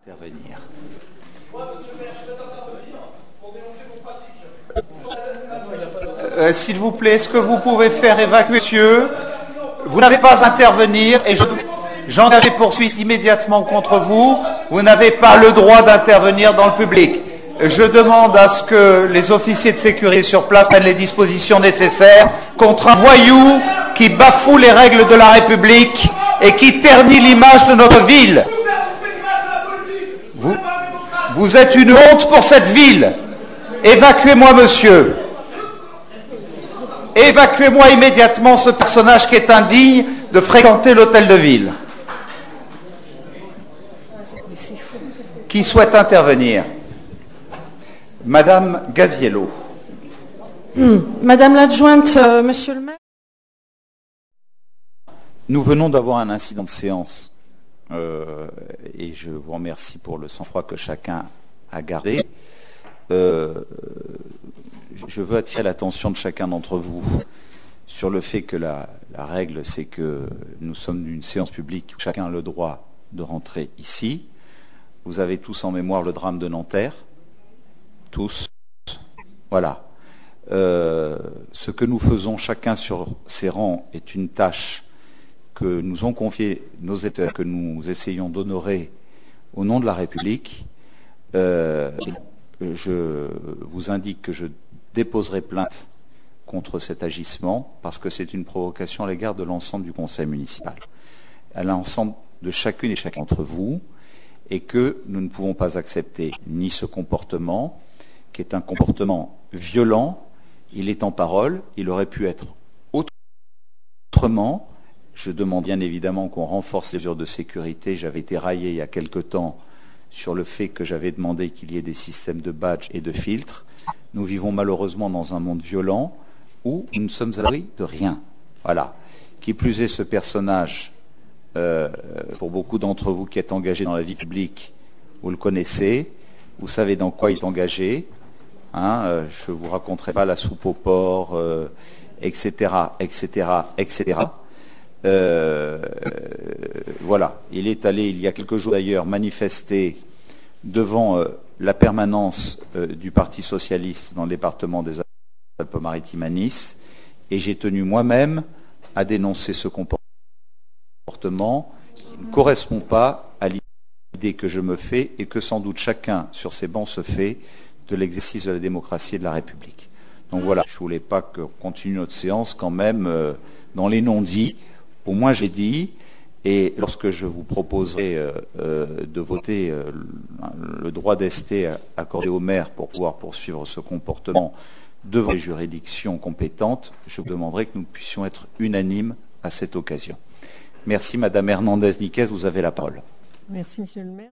Intervenir. S'il vous plaît, est-ce que vous pouvez faire évacuer monsieur? Vous n'avez pas à intervenir et j'engage des poursuites immédiatement contre vous. Vous n'avez pas le droit d'intervenir dans le public. Je demande à ce que les officiers de sécurité sur place prennent les dispositions nécessaires contre un voyou qui bafoue les règles de la République et qui ternit l'image de notre ville. Vous êtes une honte pour cette ville. Évacuez-moi, monsieur. Évacuez-moi immédiatement ce personnage qui est indigne de fréquenter l'hôtel de ville. Qui souhaite intervenir? Madame Gaziello. Madame l'adjointe, monsieur le maire. Nous venons d'avoir un incident de séance et je vous remercie pour le sang-froid que chacun a gardé. Je veux attirer l'attention de chacun d'entre vous sur le fait que la règle, c'est que nous sommes d'une séance publique où chacun a le droit de rentrer ici. Vous avez tous en mémoire le drame de Nanterre. Tous. Voilà. Ce que nous faisons chacun sur ses rangs est une tâche que nous ont confiée nos États, que nous essayons d'honorer au nom de la République. Je vous indique que je déposerai plainte contre cet agissement parce que c'est une provocation à l'égard de l'ensemble du conseil municipal, à l'ensemble de chacune et chacun d'entre vous, et que nous ne pouvons pas accepter ni ce comportement, qui est un comportement violent. Il est en parole, il aurait pu être autrement. Je demande bien évidemment qu'on renforce les mesures de sécurité. J'avais été raillé il y a quelque temps sur le fait que j'avais demandé qu'il y ait des systèmes de badges et de filtres. Nous vivons malheureusement dans un monde violent où nous ne sommes à l'abri de rien. Voilà. Qui plus est, ce personnage, pour beaucoup d'entre vous qui êtes engagés dans la vie publique, vous le connaissez, vous savez dans quoi il est engagé. Je ne vous raconterai pas la soupe au porc, etc., etc., etc. Voilà. Il est allé, il y a quelques jours d'ailleurs, manifester devant la permanence du Parti socialiste dans le département des Alpes-Maritimes à Nice, et j'ai tenu moi-même à dénoncer ce comportement qui ne correspond pas à l'idée que je me fais et que sans doute chacun sur ces bancs se fait de l'exercice de la démocratie et de la République. Donc voilà, je ne voulais pas qu'on continue notre séance quand même dans les non-dits. Au moins j'ai dit, et lorsque je vous proposerai de voter le droit d'ester accordé au maire pour pouvoir poursuivre ce comportement devant les juridictions compétentes, je vous demanderai que nous puissions être unanimes à cette occasion. Merci Madame Hernandez-Niquez, vous avez la parole. Merci Monsieur le maire.